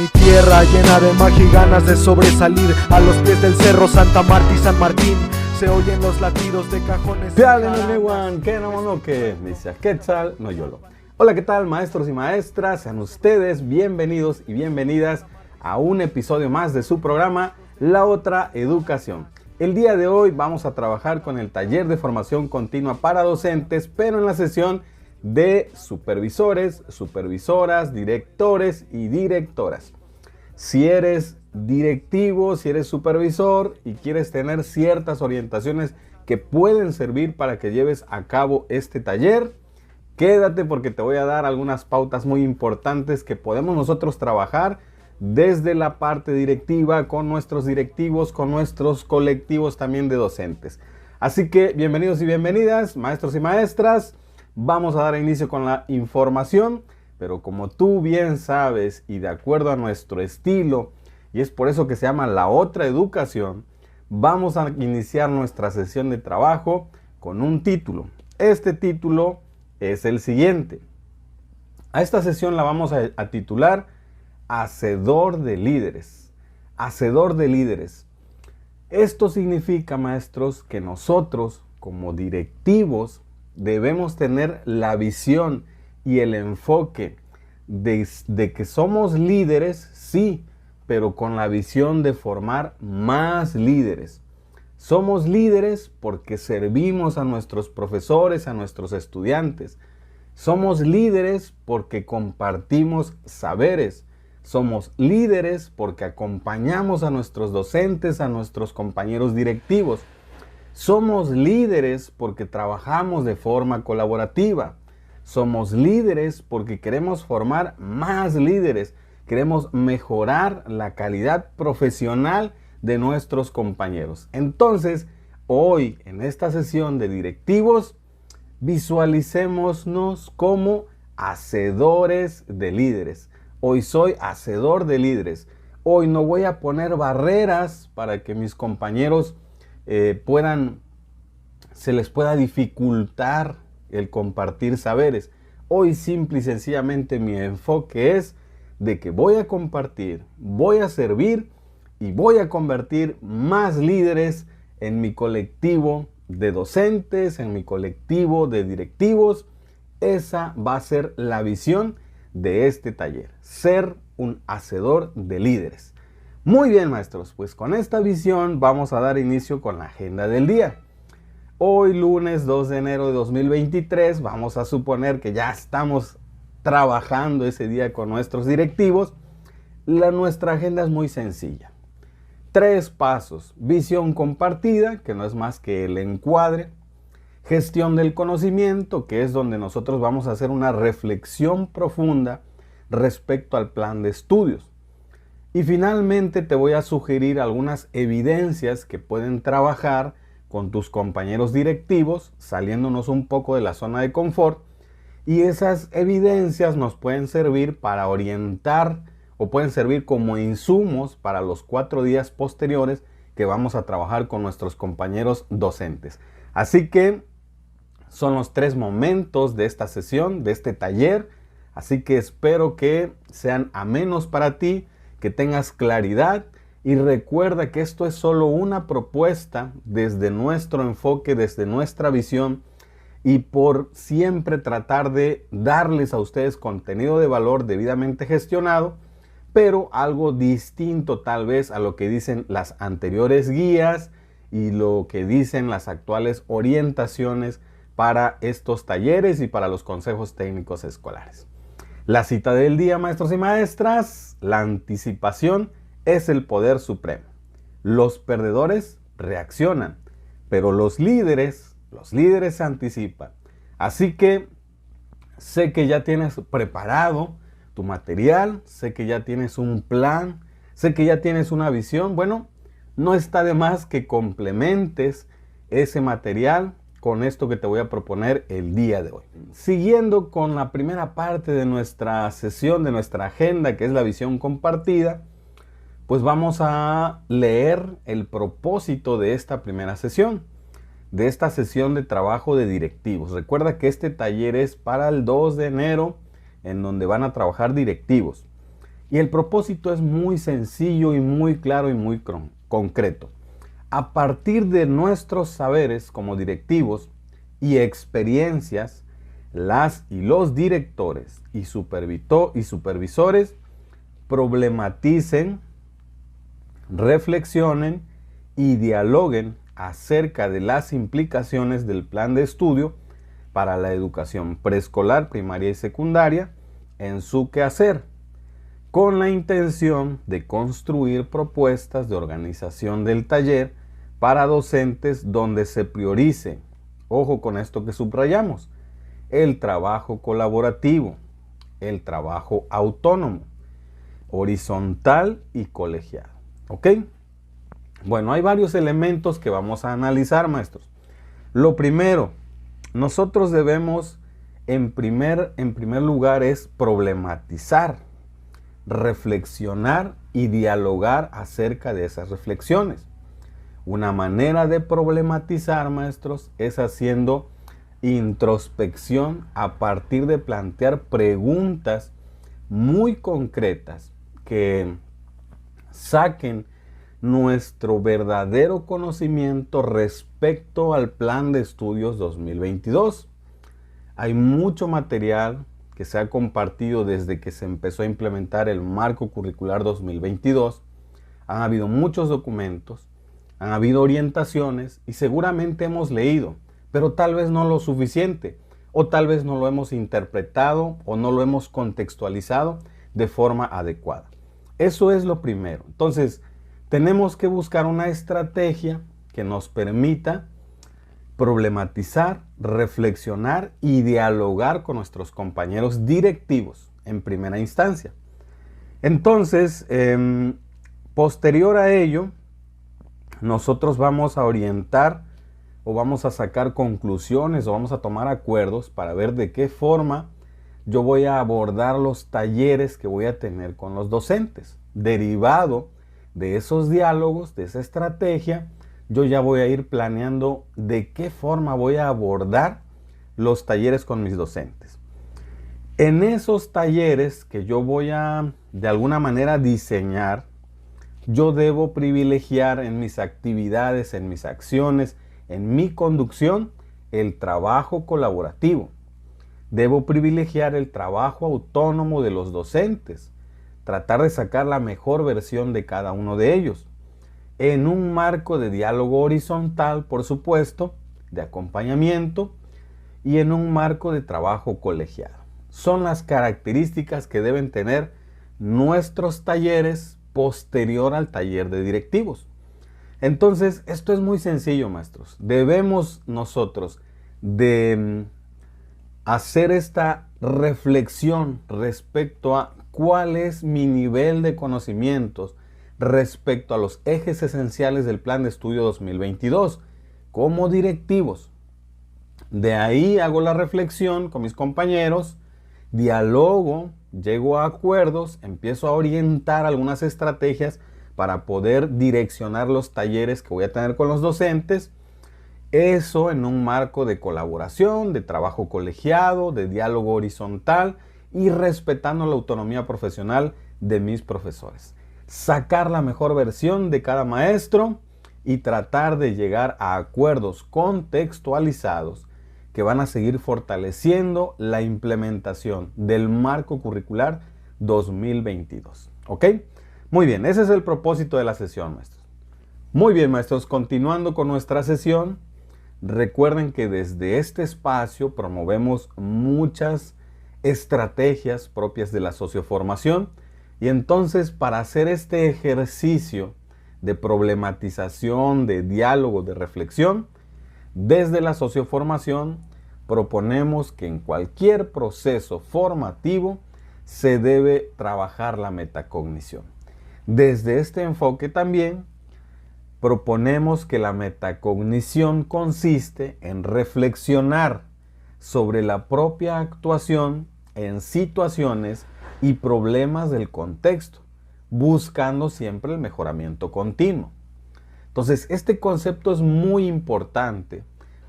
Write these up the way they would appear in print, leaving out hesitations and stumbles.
Mi tierra llena de magia y ganas de sobresalir. A los pies del cerro Santa Marta y San Martín se oyen los latidos de cajones. Hola, ¿qué tal, maestros y maestras? Sean ustedes bienvenidos y bienvenidas a un episodio más de su programa La Otra Educación. El día de hoy vamos a trabajar con el taller de formación continua para docentes, pero en la sesión de supervisores, supervisoras, directores y directoras. Si eres directivo, si eres supervisor y quieres tener ciertas orientaciones que pueden servir para que lleves a cabo este taller, quédate porque te voy a dar algunas pautas muy importantes que podemos nosotros trabajar desde la parte directiva, con nuestros directivos, con nuestros colectivos también de docentes. Así que bienvenidos y bienvenidas, maestros y maestras. Vamos a dar inicio con la información, pero como tú bien sabes y de acuerdo a nuestro estilo, y es por eso que se llama La Otra Educación, vamos a iniciar nuestra sesión de trabajo con un título. Este título es el siguiente. A esta sesión la vamos a titular Hacedor de líderes. Hacedor de líderes. Esto significa, maestros, que nosotros como directivos debemos tener la visión y el enfoque de que somos líderes, sí, pero con la visión de formar más líderes. Somos líderes porque servimos a nuestros profesores, a nuestros estudiantes. Somos líderes porque compartimos saberes. Somos líderes porque acompañamos a nuestros docentes, a nuestros compañeros directivos. Somos líderes porque trabajamos de forma colaborativa. Somos líderes porque queremos formar más líderes. Queremos mejorar la calidad profesional de nuestros compañeros. Entonces, hoy en esta sesión de directivos, visualicémonos como hacedores de líderes. Hoy soy hacedor de líderes. Hoy no voy a poner barreras para que mis compañeros se les pueda dificultar el compartir saberes. Hoy simple y sencillamente mi enfoque es de que voy a compartir, voy a servir y voy a convertir más líderes en mi colectivo de docentes, en mi colectivo de directivos. Esa va a ser la visión de este taller, ser un hacedor de líderes. Muy bien, maestros, pues con esta visión vamos a dar inicio con la agenda del día. Hoy, lunes 2 de enero de 2023, vamos a suponer que ya estamos trabajando ese día con nuestros directivos. Nuestra agenda es muy sencilla. 3 pasos: visión compartida, que no es más que el encuadre; gestión del conocimiento, que es donde nosotros vamos a hacer una reflexión profunda respecto al plan de estudios. Y finalmente te voy a sugerir algunas evidencias que pueden trabajar con tus compañeros directivos, saliéndonos un poco de la zona de confort. Y esas evidencias nos pueden servir para orientar o pueden servir como insumos para los 4 días posteriores que vamos a trabajar con nuestros compañeros docentes. Así que son los 3 momentos de esta sesión, de este taller. Así que espero que sean amenos para ti, que tengas claridad, y recuerda que esto es solo una propuesta desde nuestro enfoque, desde nuestra visión, y por siempre tratar de darles a ustedes contenido de valor debidamente gestionado, pero algo distinto tal vez a lo que dicen las anteriores guías y lo que dicen las actuales orientaciones para estos talleres y para los consejos técnicos escolares. La cita del día, maestros y maestras: la anticipación es el poder supremo. Los perdedores reaccionan, pero los líderes se anticipan. Así que sé que ya tienes preparado tu material, sé que ya tienes un plan, sé que ya tienes una visión. Bueno, no está de más que complementes ese material con esto que te voy a proponer el día de hoy. Siguiendo con la primera parte de nuestra sesión, de nuestra agenda, que es la visión compartida, pues vamos a leer el propósito de esta primera sesión, de esta sesión de trabajo de directivos. Recuerda que este taller es para el 2 de enero, en donde van a trabajar directivos. Y el propósito es muy sencillo y muy claro y muy concreto. A partir de nuestros saberes como directivos y experiencias, las y los directores y supervisores problematicen, reflexionen y dialoguen acerca de las implicaciones del plan de estudio para la educación preescolar, primaria y secundaria en su quehacer, con la intención de construir propuestas de organización del taller para docentes donde se priorice, ojo con esto que subrayamos, el trabajo colaborativo, el trabajo autónomo, horizontal y colegiado. ¿Ok? Bueno, hay varios elementos que vamos a analizar, maestros. Lo primero, nosotros debemos, en primer lugar, es problematizar, reflexionar y dialogar acerca de esas reflexiones. Una manera de problematizar, maestros, es haciendo introspección a partir de plantear preguntas muy concretas que saquen nuestro verdadero conocimiento respecto al plan de estudios 2022. Hay mucho material que se ha compartido desde que se empezó a implementar el marco curricular 2022. Han habido muchos documentos, han habido orientaciones y seguramente hemos leído, pero tal vez no lo suficiente, o tal vez no lo hemos interpretado o no lo hemos contextualizado de forma adecuada. Eso es lo primero. Entonces, tenemos que buscar una estrategia que nos permita problematizar, reflexionar y dialogar con nuestros compañeros directivos en primera instancia. Entonces, posterior a ello, nosotros vamos a orientar o vamos a sacar conclusiones o vamos a tomar acuerdos para ver de qué forma yo voy a abordar los talleres que voy a tener con los docentes. Derivado de esos diálogos, de esa estrategia, yo ya voy a ir planeando de qué forma voy a abordar los talleres con mis docentes. En esos talleres que yo voy a, de alguna manera, diseñar, yo debo privilegiar en mis actividades, en mis acciones, en mi conducción, el trabajo colaborativo. Debo privilegiar el trabajo autónomo de los docentes, tratar de sacar la mejor versión de cada uno de ellos, en un marco de diálogo horizontal, por supuesto, de acompañamiento y en un marco de trabajo colegiado. Son las características que deben tener nuestros talleres posterior al taller de directivos. Entonces, esto es muy sencillo, maestros. Debemos nosotros de hacer esta reflexión respecto a cuál es mi nivel de conocimientos respecto a los ejes esenciales del plan de estudio 2022 como directivos. De ahí hago la reflexión con mis compañeros, dialogo, llego a acuerdos, empiezo a orientar algunas estrategias para poder direccionar los talleres que voy a tener con los docentes. Eso en un marco de colaboración, de trabajo colegiado, de diálogo horizontal y respetando la autonomía profesional de mis profesores. Sacar la mejor versión de cada maestro y tratar de llegar a acuerdos contextualizados que van a seguir fortaleciendo la implementación del marco curricular 2022. ¿Ok? Muy bien, ese es el propósito de la sesión, maestros. Muy bien, maestros, continuando con nuestra sesión, recuerden que desde este espacio promovemos muchas estrategias propias de la socioformación y entonces para hacer este ejercicio de problematización, de diálogo, de reflexión, desde la socioformación proponemos que en cualquier proceso formativo se debe trabajar la metacognición. Desde este enfoque también proponemos que la metacognición consiste en reflexionar sobre la propia actuación en situaciones y problemas del contexto, buscando siempre el mejoramiento continuo. Entonces, este concepto es muy importante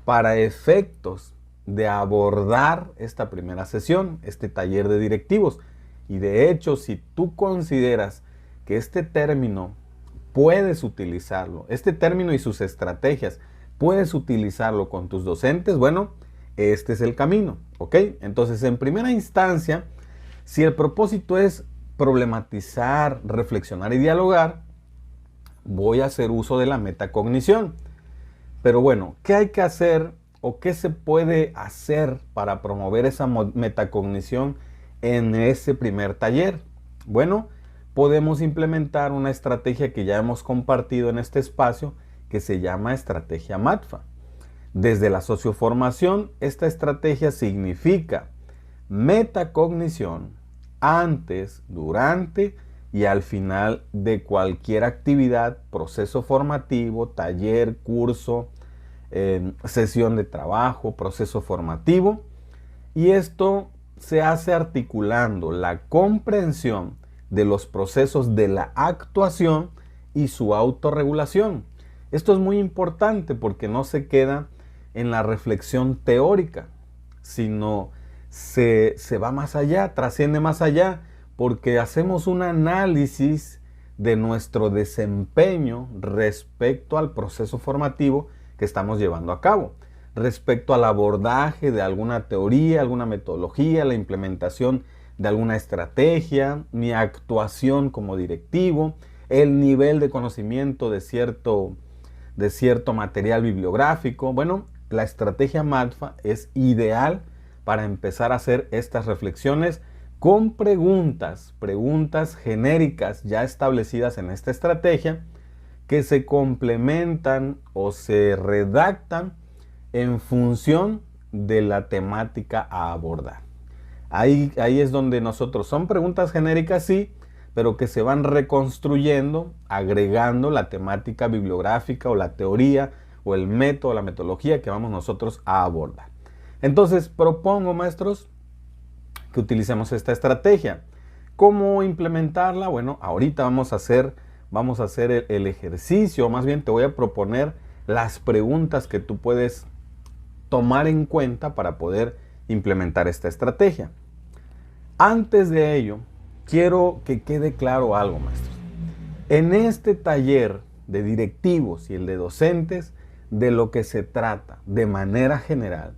para efectos de abordar esta primera sesión, este taller de directivos, Y de hecho, si tú consideras que este término puedes utilizarlo, este término y sus estrategias, puedes utilizarlo con tus docentes, bueno, este es el camino, ¿ok? Entonces, en primera instancia, si el propósito es problematizar, reflexionar y dialogar, voy a hacer uso de la metacognición. Pero bueno, ¿qué hay que hacer o qué se puede hacer para promover esa metacognición en ese primer taller? Bueno, podemos implementar una estrategia que ya hemos compartido en este espacio que se llama estrategia MATFA. Desde la socioformación, esta estrategia significa metacognición antes, durante y al final de cualquier actividad, proceso formativo, taller, curso, sesión de trabajo, proceso formativo. Y esto se hace articulando la comprensión de los procesos de la actuación y su autorregulación. Esto es muy importante porque no se queda en la reflexión teórica, sino se va más allá, trasciende más allá, porque hacemos un análisis de nuestro desempeño respecto al proceso formativo que estamos llevando a cabo, respecto al abordaje de alguna teoría, alguna metodología, la implementación de alguna estrategia, mi actuación como directivo, el nivel de conocimiento de cierto material bibliográfico. Bueno, la estrategia MATFA es ideal para empezar a hacer estas reflexiones con preguntas genéricas ya establecidas en esta estrategia que se complementan o se redactan en función de la temática a abordar. Ahí es donde nosotros, son preguntas genéricas sí, pero que se van reconstruyendo, agregando la temática bibliográfica o la teoría o el método, la metodología que vamos nosotros a abordar. Entonces, propongo, maestros, que utilicemos esta estrategia. ¿Cómo implementarla? Bueno, ahorita vamos a hacer el ejercicio, más bien te voy a proponer las preguntas que tú puedes tomar en cuenta para poder implementar esta estrategia. Antes de ello, quiero que quede claro algo, maestros. En este taller de directivos y el de docentes, de lo que se trata de manera general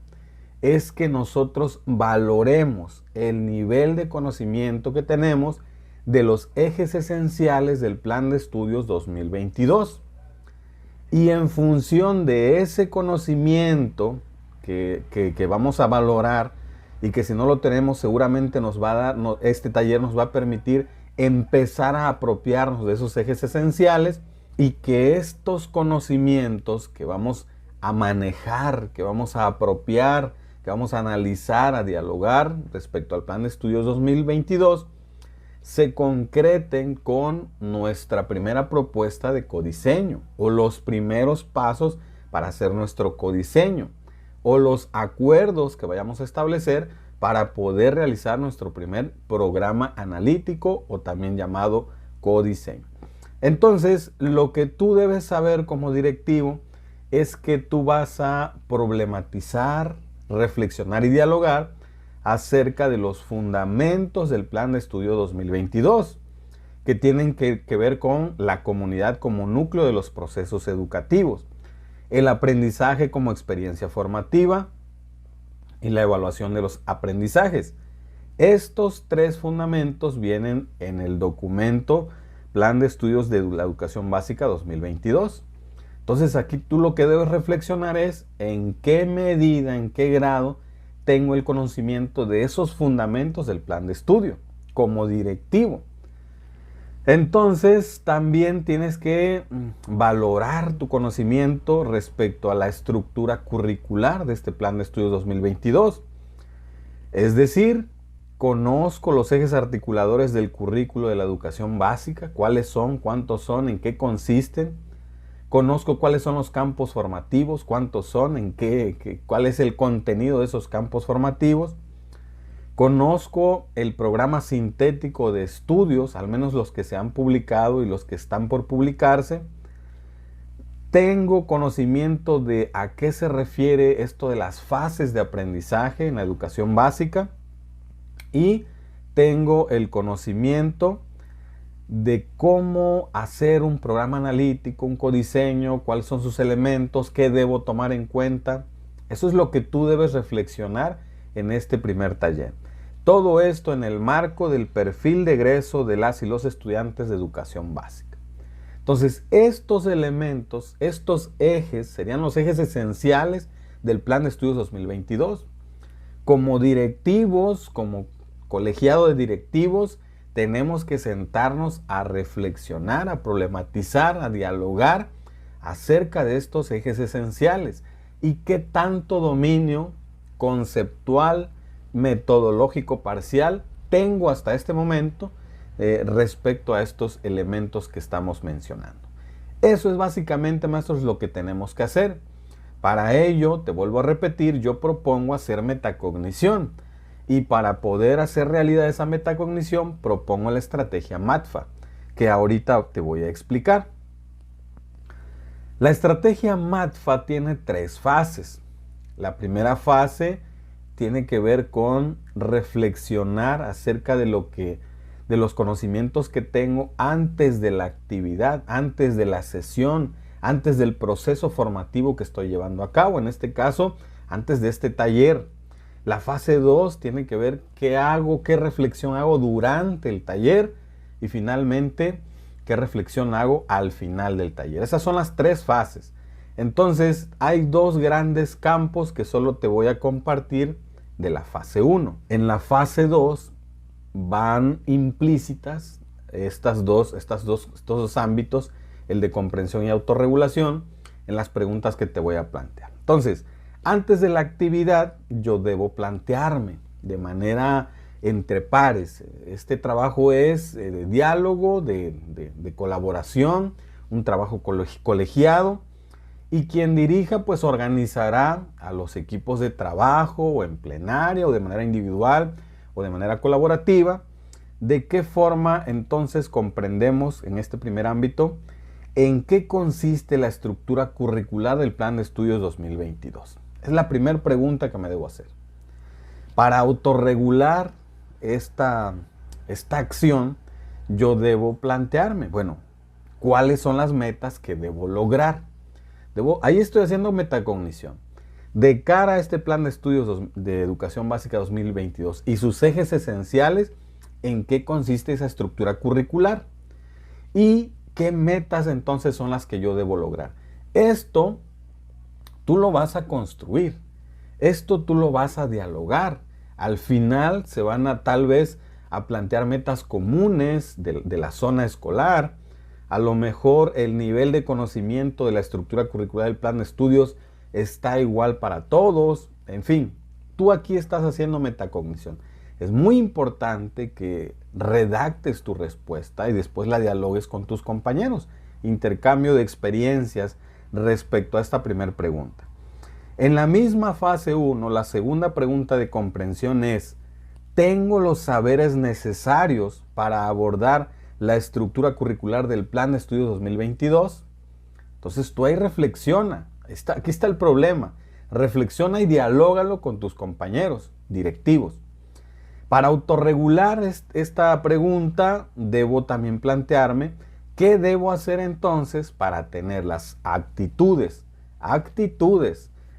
es que nosotros valoremos el nivel de conocimiento que tenemos de los ejes esenciales del Plan de Estudios 2022. Y en función de ese conocimiento que vamos a valorar y que si no lo tenemos seguramente nos va a dar, este taller nos va a permitir empezar a apropiarnos de esos ejes esenciales y que estos conocimientos que vamos a manejar, que vamos a apropiar, que vamos a analizar, a dialogar respecto al Plan de Estudios 2022, se concreten con nuestra primera propuesta de codiseño o los primeros pasos para hacer nuestro codiseño o los acuerdos que vayamos a establecer para poder realizar nuestro primer programa analítico o también llamado codiseño. Entonces, lo que tú debes saber como directivo es que tú vas a problematizar, reflexionar y dialogar acerca de los fundamentos del Plan de Estudio 2022, que tienen que ver con la comunidad como núcleo de los procesos educativos, el aprendizaje como experiencia formativa y la evaluación de los aprendizajes. Estos tres fundamentos vienen en el documento Plan de Estudios de la Educación Básica 2022. Entonces aquí tú lo que debes reflexionar es en qué medida, en qué grado tengo el conocimiento de esos fundamentos del plan de estudio como directivo. Entonces también tienes que valorar tu conocimiento respecto a la estructura curricular de este plan de estudios 2022. Es decir, conozco los ejes articuladores del currículo de la educación básica, cuáles son, cuántos son, en qué consisten. Conozco cuáles son los campos formativos, cuántos son, cuál es el contenido de esos campos formativos. Conozco el programa sintético de estudios, al menos los que se han publicado y los que están por publicarse. Tengo conocimiento de a qué se refiere esto de las fases de aprendizaje en la educación básica. Y tengo el conocimiento de cómo hacer un programa analítico, un codiseño, cuáles son sus elementos, qué debo tomar en cuenta. Eso es lo que tú debes reflexionar en este primer taller. Todo esto en el marco del perfil de egreso de las y los estudiantes de educación básica. Entonces, estos elementos, estos ejes, serían los ejes esenciales del Plan de Estudios 2022. Como directivos, como colegiado de directivos, tenemos que sentarnos a reflexionar, a problematizar, a dialogar acerca de estos ejes esenciales y qué tanto dominio conceptual, metodológico parcial tengo hasta este momento respecto a estos elementos que estamos mencionando. Eso es básicamente, maestros, lo que tenemos que hacer. Para ello, te vuelvo a repetir, yo propongo hacer metacognición. Y para poder hacer realidad esa metacognición, propongo la estrategia MATFA, que ahorita te voy a explicar. La estrategia MATFA tiene 3 fases. La primera fase tiene que ver con reflexionar acerca de los conocimientos que tengo antes de la actividad, antes de la sesión, antes del proceso formativo que estoy llevando a cabo. En este caso, antes de este taller. La fase 2 tiene que ver qué hago, qué reflexión hago durante el taller y finalmente qué reflexión hago al final del taller. Esas son las 3 fases. Entonces hay 2 grandes campos que solo te voy a compartir de la fase 1. En la fase 2 van implícitas estos dos ámbitos, el de comprensión y autorregulación, en las preguntas que te voy a plantear. Entonces, antes de la actividad, yo debo plantearme de manera entre pares. Este trabajo es de diálogo, de colaboración, un trabajo colegiado. Y quien dirija, pues organizará a los equipos de trabajo, o en plenaria, o de manera individual, o de manera colaborativa. ¿De qué forma entonces comprendemos en este primer ámbito en qué consiste la estructura curricular del Plan de Estudios 2022? Es la primera pregunta que me debo hacer. Para autorregular esta acción, yo debo plantearme, bueno, ¿cuáles son las metas que debo lograr? Ahí estoy haciendo metacognición. De cara a este Plan de Estudios de Educación Básica 2022 y sus ejes esenciales, ¿en qué consiste esa estructura curricular? ¿Y qué metas entonces son las que yo debo lograr? Esto tú lo vas a construir, esto tú lo vas a dialogar. Al final se van a tal vez a plantear metas comunes de la zona escolar. A lo mejor el nivel de conocimiento de la estructura curricular del plan de estudios está igual para todos. En fin, tú aquí estás haciendo metacognición. Es muy importante que redactes tu respuesta y después la dialogues con tus compañeros. Intercambio de experiencias respecto a esta primera pregunta. En la misma fase 1, la segunda pregunta de comprensión es: ¿tengo los saberes necesarios para abordar la estructura curricular del Plan de Estudios 2022? Entonces tú ahí reflexiona. Aquí está el problema. Reflexiona y dialógalo con tus compañeros directivos. Para autorregular esta pregunta, debo también plantearme qué debo hacer entonces para tener las actitudes,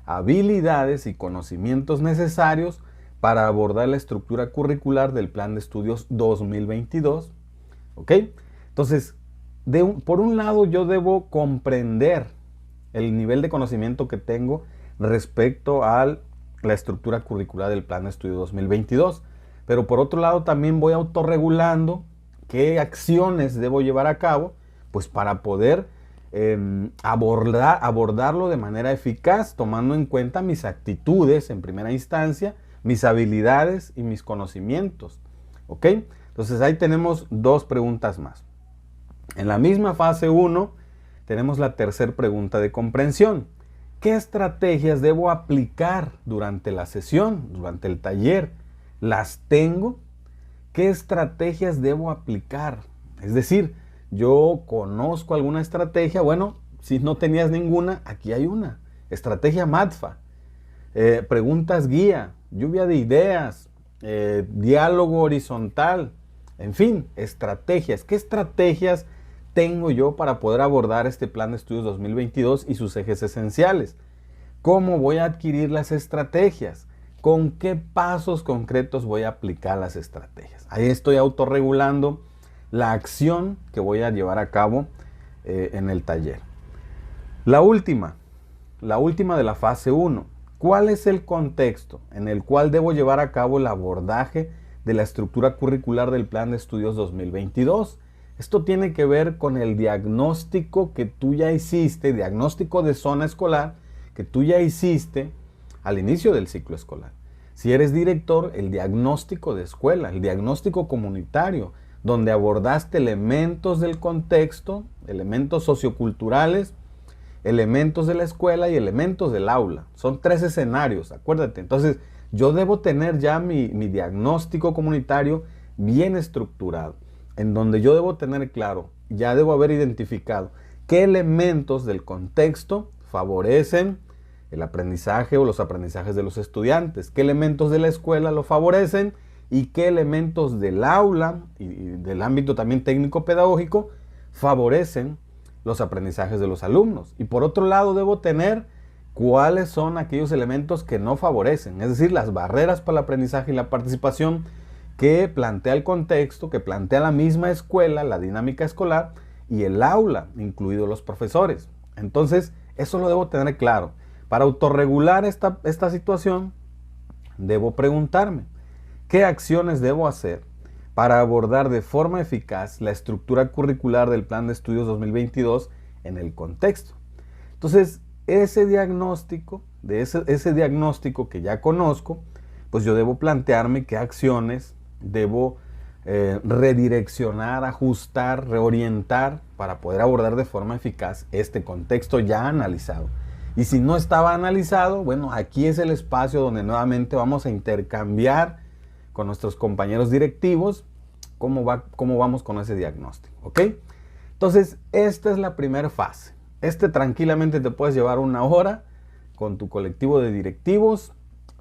habilidades y conocimientos necesarios para abordar la estructura curricular del Plan de Estudios 2022. ¿Ok? Entonces, por un lado yo debo comprender el nivel de conocimiento que tengo respecto a la estructura curricular del Plan de Estudios 2022. Pero por otro lado también voy autorregulando qué acciones debo llevar a cabo, pues para poder abordarlo de manera eficaz, tomando en cuenta mis actitudes en primera instancia, mis habilidades y mis conocimientos. ¿Ok? Entonces ahí tenemos 2 preguntas más. En la misma fase 1 tenemos la tercera pregunta de comprensión. ¿Qué estrategias debo aplicar durante la sesión, durante el taller? ¿Las tengo? ¿Qué estrategias debo aplicar? Es decir, yo conozco alguna estrategia. Bueno, si no tenías ninguna, aquí hay una. Estrategia MATFA. Preguntas guía, lluvia de ideas, diálogo horizontal, en fin, estrategias. ¿Qué estrategias tengo yo para poder abordar este plan de estudios 2022 y sus ejes esenciales? ¿Cómo voy a adquirir las estrategias? ¿Con qué pasos concretos voy a aplicar las estrategias? Ahí estoy autorregulando la acción que voy a llevar a cabo en el taller. La última de la fase 1. ¿Cuál es el contexto en el cual debo llevar a cabo el abordaje de la estructura curricular del plan de estudios 2022? Esto tiene que ver con el diagnóstico que tú ya hiciste, diagnóstico de zona escolar, que tú ya hiciste al inicio del ciclo escolar. Si eres director, el diagnóstico de escuela, el diagnóstico comunitario, donde abordaste elementos del contexto, elementos socioculturales, elementos de la escuela y elementos del aula. Son 3 escenarios, acuérdate. Entonces, yo debo tener ya mi diagnóstico comunitario bien estructurado, en donde yo debo tener claro, ya debo haber identificado qué elementos del contexto favorecen el aprendizaje o los aprendizajes de los estudiantes, qué elementos de la escuela lo favorecen y qué elementos del aula y del ámbito también técnico-pedagógico favorecen los aprendizajes de los alumnos. Y por otro lado debo tener cuáles son aquellos elementos que no favorecen, es decir, las barreras para el aprendizaje y la participación que plantea el contexto, que plantea la misma escuela, la dinámica escolar y el aula, incluidos los profesores. Entonces, eso lo debo tener claro. Para autorregular esta situación, debo preguntarme, ¿qué acciones debo hacer para abordar de forma eficaz la estructura curricular del Plan de Estudios 2022 en el contexto? Entonces, ese diagnóstico que ya conozco, pues yo debo plantearme qué acciones debo redireccionar, ajustar, reorientar para poder abordar de forma eficaz este contexto ya analizado. Y si no estaba analizado, bueno, aquí es el espacio donde nuevamente vamos a intercambiar con nuestros compañeros directivos cómo vamos con ese diagnóstico, ¿ok? Entonces, esta es la primera fase. Tranquilamente te puedes llevar 1 hora con tu colectivo de directivos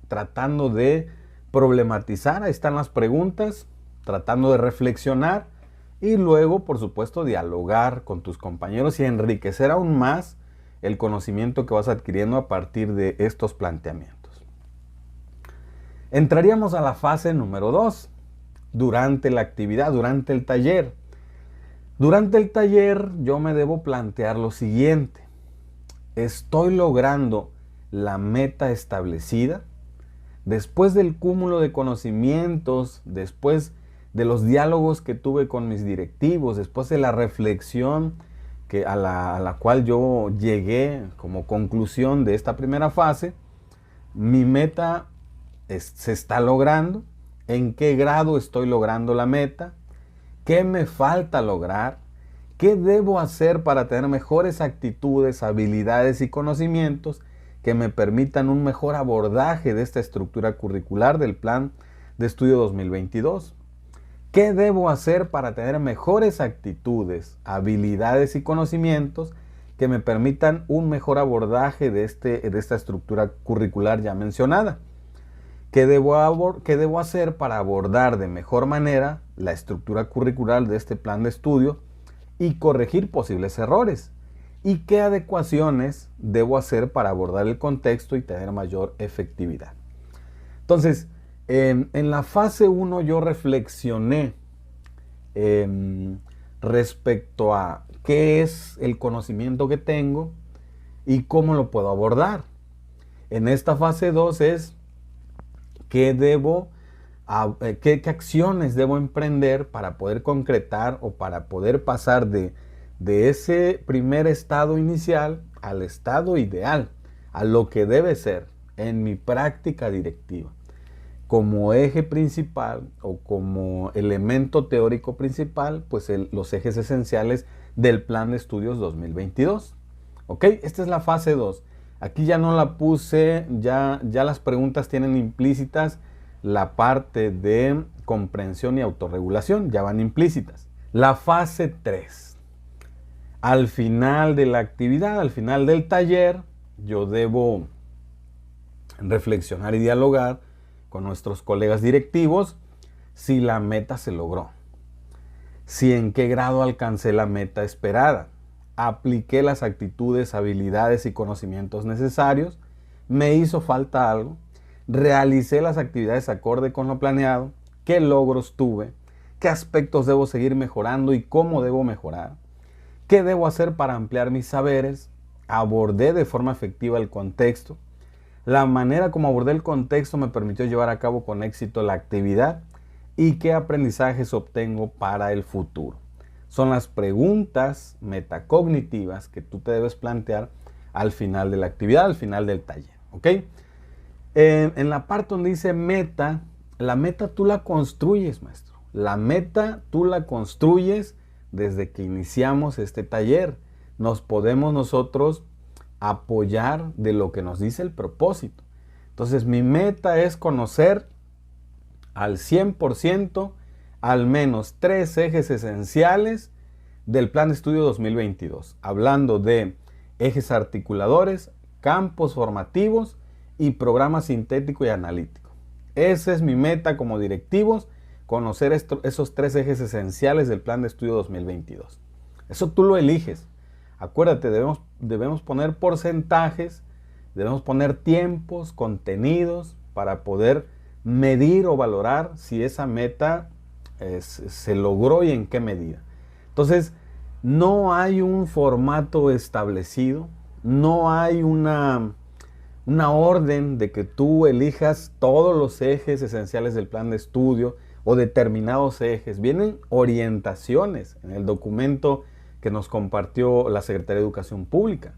tratando de problematizar, ahí están las preguntas, tratando de reflexionar y luego, por supuesto, dialogar con tus compañeros y enriquecer aún más el conocimiento que vas adquiriendo a partir de estos planteamientos. Entraríamos a la fase número 2, durante la actividad, durante el taller. Durante el taller yo me debo plantear lo siguiente: ¿estoy logrando la meta establecida? Después del cúmulo de conocimientos, después de los diálogos que tuve con mis directivos, después de la reflexión a la cual yo llegué como conclusión de esta primera fase, mi meta se está logrando. ¿En qué grado estoy logrando la meta? ¿Qué me falta lograr? ¿Qué debo hacer para tener mejores actitudes, habilidades y conocimientos que me permitan un mejor abordaje de esta estructura curricular del Plan de Estudio 2022? ¿Qué debo hacer para tener mejores actitudes, habilidades y conocimientos que me permitan un mejor abordaje de esta estructura curricular ya mencionada? ¿Qué debo hacer para abordar de mejor manera la estructura curricular de este plan de estudio y corregir posibles errores? ¿Y qué adecuaciones debo hacer para abordar el contexto y tener mayor efectividad? Entonces, en la fase 1 yo reflexioné respecto a qué es el conocimiento que tengo y cómo lo puedo abordar. En esta fase 2 es qué acciones debo emprender para poder concretar o para poder pasar de ese primer estado inicial al estado ideal, a lo que debe ser en mi práctica directiva, como eje principal o como elemento teórico principal, pues los ejes esenciales del Plan de Estudios 2022. ¿Ok? Esta es la fase 2. Aquí ya no la puse, ya las preguntas tienen implícitas la parte de comprensión y autorregulación, ya van implícitas. La fase 3. Al final de la actividad, al final del taller, yo debo reflexionar y dialogar con nuestros colegas directivos si la meta se logró, si en qué grado alcancé la meta esperada, apliqué las actitudes, habilidades y conocimientos necesarios, me hizo falta algo, realicé las actividades acorde con lo planeado, qué logros tuve, qué aspectos debo seguir mejorando y cómo debo mejorar, qué debo hacer para ampliar mis saberes, abordé de forma efectiva el contexto, la manera como abordé el contexto me permitió llevar a cabo con éxito la actividad y qué aprendizajes obtengo para el futuro. Son las preguntas metacognitivas que tú te debes plantear al final de la actividad, al final del taller. ¿Ok? En la parte donde dice meta, la meta tú la construyes, maestro. La meta tú la construyes desde que iniciamos este taller. Nos podemos nosotros apoyar de lo que nos dice el propósito. Entonces mi meta es conocer al 100% al menos 3 ejes esenciales del Plan de Estudio 2022, hablando de ejes articuladores, campos formativos y programa sintético y analítico. Esa es mi meta como directivos, conocer esos 3 ejes esenciales del Plan de Estudio 2022. Eso tú lo eliges. Acuérdate, debemos poner porcentajes, debemos poner tiempos, contenidos para poder medir o valorar si esa meta se logró y en qué medida. Entonces, no hay un formato establecido, no hay una orden de que tú elijas todos los ejes esenciales del plan de estudio o determinados ejes. Vienen orientaciones en el documento que nos compartió la Secretaría de Educación Pública.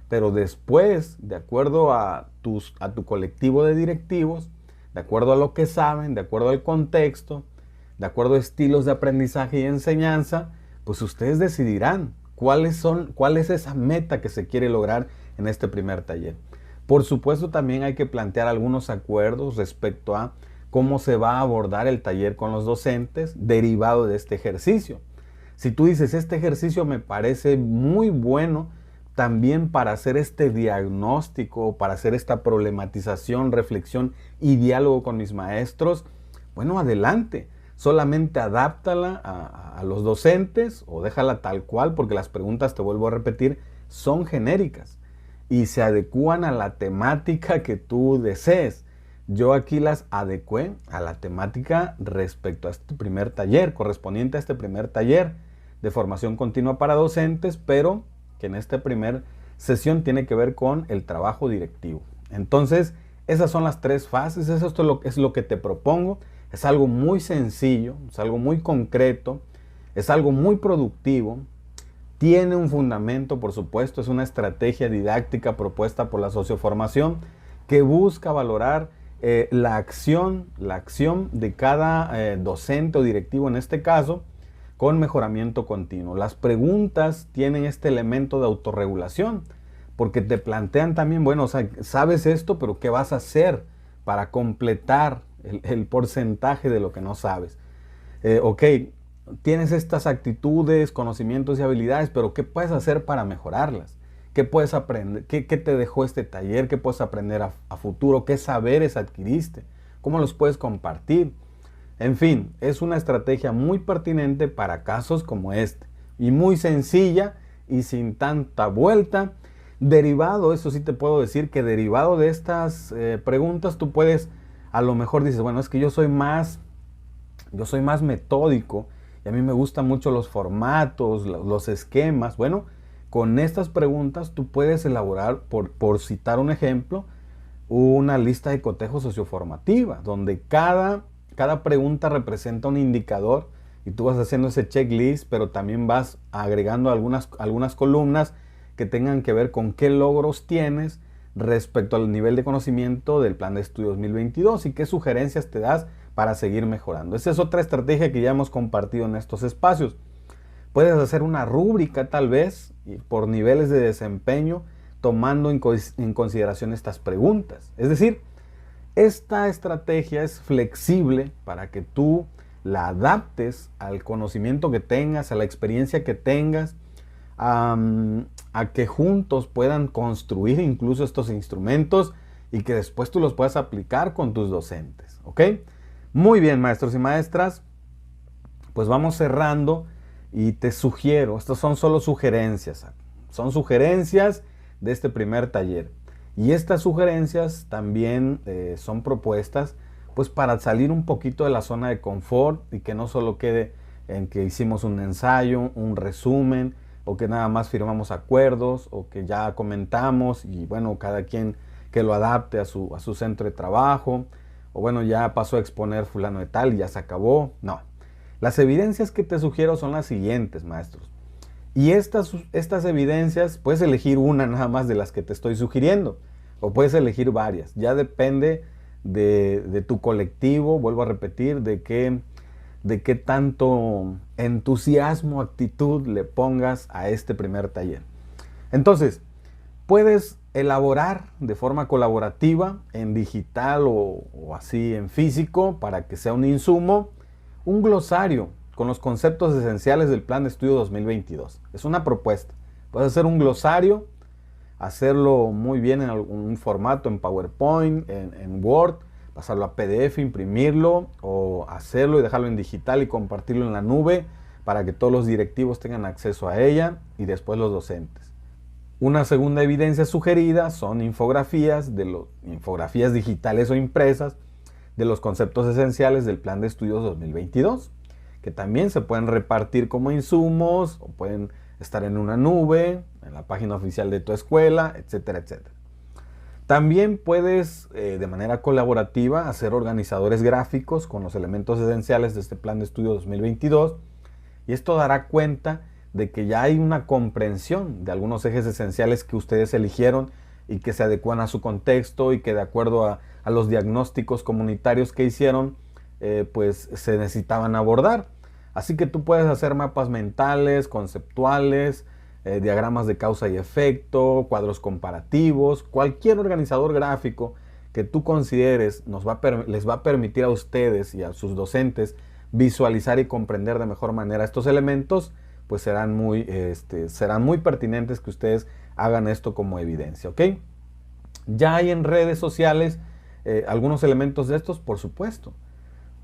Pero después, de acuerdo a tu colectivo de directivos, de acuerdo a lo que saben, de acuerdo al contexto, de acuerdo a estilos de aprendizaje y enseñanza, pues ustedes decidirán cuál es esa meta que se quiere lograr en este primer taller. Por supuesto, también hay que plantear algunos acuerdos respecto a cómo se va a abordar el taller con los docentes derivado de este ejercicio. Si tú dices, este ejercicio me parece muy bueno también para hacer este diagnóstico, para hacer esta problematización, reflexión y diálogo con mis maestros, bueno, adelante. Solamente adáptala a los docentes o déjala tal cual, porque las preguntas, te vuelvo a repetir, son genéricas y se adecúan a la temática que tú desees. Yo aquí las adecué a la temática respecto a este primer taller, correspondiente a este primer taller de formación continua para docentes, pero que en esta primera sesión tiene que ver con el trabajo directivo. Entonces, esas son las 3 fases, eso es lo que te propongo. Es algo muy sencillo, es algo muy concreto, es algo muy productivo. Tiene un fundamento, por supuesto, es una estrategia didáctica propuesta por la socioformación que busca valorar la acción de cada docente o directivo en este caso, con mejoramiento continuo. Las preguntas tienen este elemento de autorregulación, porque te plantean también, bueno, o sea, sabes esto, pero ¿qué vas a hacer para completar el porcentaje de lo que no sabes? Ok, tienes estas actitudes, conocimientos y habilidades, pero ¿qué puedes hacer para mejorarlas? ¿Qué puedes aprender? ¿Qué te dejó este taller? ¿Qué puedes aprender a futuro? ¿Qué saberes adquiriste? ¿Cómo los puedes compartir? En fin, es una estrategia muy pertinente para casos como este y muy sencilla y sin tanta vuelta. Derivado, eso sí te puedo decir que derivado de estas preguntas tú puedes, a lo mejor dices, bueno, es que yo soy más metódico y a mí me gustan mucho los formatos, los esquemas. Bueno, con estas preguntas tú puedes elaborar, por citar un ejemplo, una lista de cotejo socioformativa, donde cada pregunta representa un indicador y tú vas haciendo ese checklist, pero también vas agregando algunas columnas que tengan que ver con qué logros tienes respecto al nivel de conocimiento del Plan de Estudio 2022 y qué sugerencias te das para seguir mejorando. Esa es otra estrategia que ya hemos compartido en estos espacios. Puedes hacer una rúbrica tal vez por niveles de desempeño tomando en consideración estas preguntas. Es decir, esta estrategia es flexible para que tú la adaptes al conocimiento que tengas, a la experiencia que tengas, a que juntos puedan construir incluso estos instrumentos y que después tú los puedas aplicar con tus docentes, ¿ok? Muy bien, maestros y maestras, pues vamos cerrando y te sugiero, estas son solo sugerencias, son sugerencias de este primer taller. Y estas sugerencias también son propuestas pues para salir un poquito de la zona de confort y que no solo quede en que hicimos un ensayo, un resumen, o que nada más firmamos acuerdos, o que ya comentamos y bueno, cada quien que lo adapte a su centro de trabajo, o bueno, ya pasó a exponer fulano de tal y ya se acabó. No, las evidencias que te sugiero son las siguientes, maestros. Y estas evidencias, puedes elegir una nada más de las que te estoy sugiriendo, o puedes elegir varias. Ya depende de tu colectivo, vuelvo a repetir, de qué tanto entusiasmo, actitud le pongas a este primer taller. Entonces, puedes elaborar de forma colaborativa, en digital o así en físico, para que sea un insumo, un glosario con los conceptos esenciales del Plan de Estudio 2022. Es una propuesta. Puedes hacer un glosario, hacerlo muy bien en algún formato, en PowerPoint, en Word, pasarlo a PDF, imprimirlo o hacerlo y dejarlo en digital y compartirlo en la nube para que todos los directivos tengan acceso a ella y después los docentes. Una segunda evidencia sugerida son infografías digitales o impresas de los conceptos esenciales del Plan de Estudios 2022, que también se pueden repartir como insumos o pueden estar en una nube, en la página oficial de tu escuela, etcétera, etcétera. También puedes, de manera colaborativa, hacer organizadores gráficos con los elementos esenciales de este Plan de Estudio 2022 y esto dará cuenta de que ya hay una comprensión de algunos ejes esenciales que ustedes eligieron y que se adecuan a su contexto y que de acuerdo a los diagnósticos comunitarios que hicieron, pues se necesitaban abordar. Así que tú puedes hacer mapas mentales, conceptuales, diagramas de causa y efecto, cuadros comparativos, cualquier organizador gráfico que tú consideres les va a permitir a ustedes y a sus docentes visualizar y comprender de mejor manera estos elementos, pues serán muy pertinentes que ustedes hagan esto como evidencia, ¿ok? Ya hay en redes sociales algunos elementos de estos, por supuesto,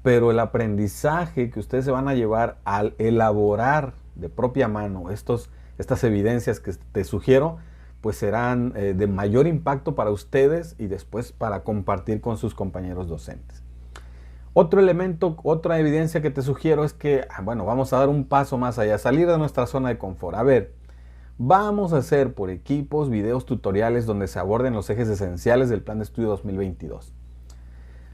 pero el aprendizaje que ustedes se van a llevar al elaborar de propia mano estas evidencias que te sugiero, pues serán de mayor impacto para ustedes y después para compartir con sus compañeros docentes. Otro elemento, otra evidencia que te sugiero es que, bueno, vamos a dar un paso más allá, salir de nuestra zona de confort. A ver, vamos a hacer por equipos videos tutoriales donde se aborden los ejes esenciales del Plan de Estudio 2022.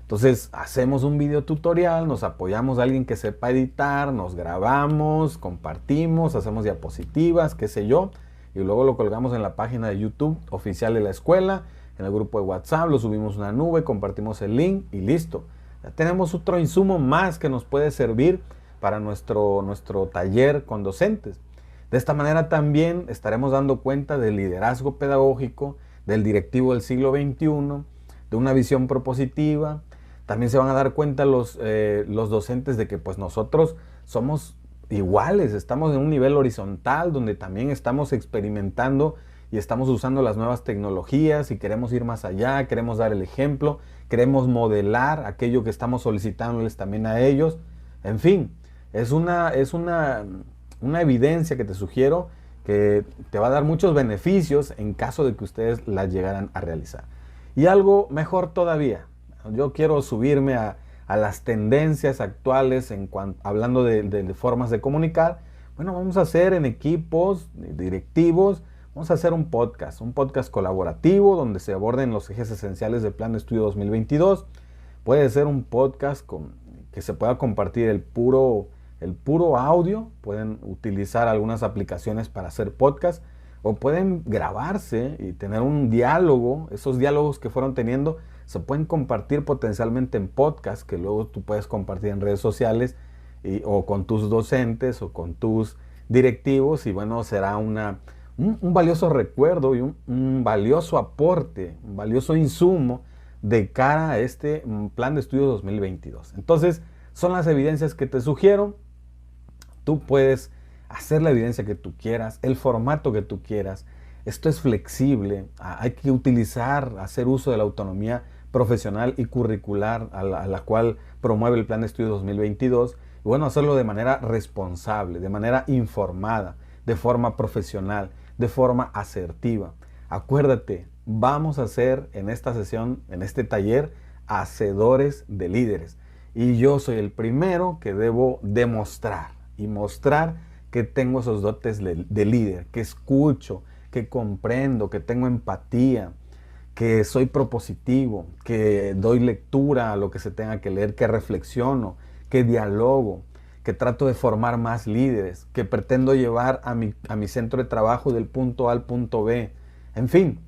Entonces, hacemos un video tutorial, nos apoyamos a alguien que sepa editar, nos grabamos, compartimos, hacemos diapositivas, qué sé yo, y luego lo colgamos en la página de YouTube oficial de la escuela, en el grupo de WhatsApp, lo subimos a una nube, compartimos el link y listo. Ya tenemos otro insumo más que nos puede servir para nuestro taller con docentes. De esta manera también estaremos dando cuenta del liderazgo pedagógico, del directivo del siglo XXI, de una visión propositiva. También se van a dar cuenta los docentes de que pues nosotros somos iguales, estamos en un nivel horizontal donde también estamos experimentando y estamos usando las nuevas tecnologías y queremos ir más allá, queremos dar el ejemplo, queremos modelar aquello que estamos solicitándoles también a ellos. En fin, es una evidencia que te sugiero que te va a dar muchos beneficios en caso de que ustedes la llegaran a realizar. Y algo mejor todavía, yo quiero subirme a las tendencias actuales hablando de formas de comunicar. Bueno, vamos a hacer en equipos directivos, vamos a hacer un podcast colaborativo donde se aborden los ejes esenciales del Plan de Estudio 2022. Puede ser un podcast que se pueda compartir el puro audio, pueden utilizar algunas aplicaciones para hacer podcast o pueden grabarse y tener un diálogo. Esos diálogos que fueron teniendo se pueden compartir potencialmente en podcast que luego tú puedes compartir en redes sociales o con tus docentes o con tus directivos y bueno, será un valioso recuerdo y un valioso aporte, un valioso insumo de cara a este Plan de Estudio 2022. Entonces, son las evidencias que te sugiero. Tú puedes hacer la evidencia que tú quieras, el formato que tú quieras, Esto es flexible, hay que hacer uso de la autonomía profesional y curricular a la cual promueve el Plan de Estudio 2022. Y bueno, hacerlo de manera responsable, de manera informada, de forma profesional, de forma asertiva. Acuérdate, vamos a ser en esta sesión, en este taller, hacedores de líderes. Y yo soy el primero que debo demostrar y mostrar que tengo esos dotes de líder, que escucho, que comprendo, que tengo empatía, que soy propositivo, que doy lectura a lo que se tenga que leer, que reflexiono, que dialogo, que trato de formar más líderes, que pretendo llevar a mi centro de trabajo del punto A al punto B. En fin,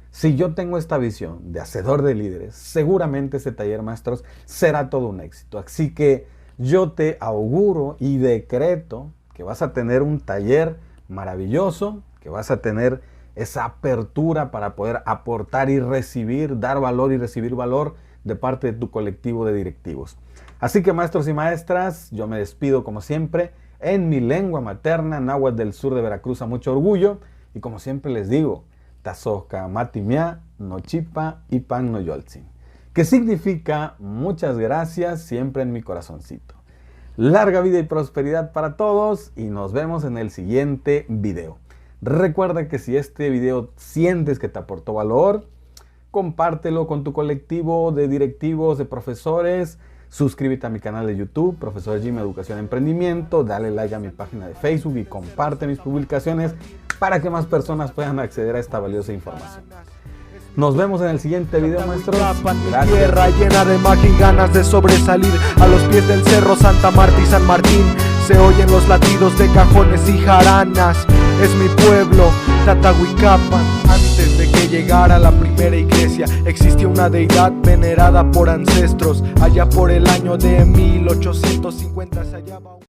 si yo tengo esta visión de hacedor de líderes, seguramente este taller, maestros, será todo un éxito. Así que yo te auguro y decreto que vas a tener un taller maravilloso, que vas a tener esa apertura para poder aportar y recibir, dar valor y recibir valor de parte de tu colectivo de directivos. Así que, maestros y maestras, yo me despido como siempre en mi lengua materna, náhuatl del sur de Veracruz, a mucho orgullo, y como siempre les digo, Tazohka Matimia, Nochipa y Pan Noyoltzin, que significa muchas gracias siempre en mi corazoncito. Larga vida y prosperidad para todos y nos vemos en el siguiente video. Recuerda que si este video sientes que te aportó valor, compártelo con tu colectivo de directivos, de profesores. Suscríbete a mi canal de YouTube, Profesor Jim Educación y Emprendimiento. Dale like a mi página de Facebook y comparte mis publicaciones para que más personas puedan acceder a esta valiosa información. Nos vemos en el siguiente video, maestros. Gracias. Tierra llena de magia y ganas de sobresalir. A los pies del cerro Santa Marta y San Martín se oyen los latidos de cajones y jaranas. Es mi pueblo, Tatahuicapan. Antes de que llegara la primera iglesia, existía una deidad venerada por ancestros. Allá por el año de 1850 se hallaba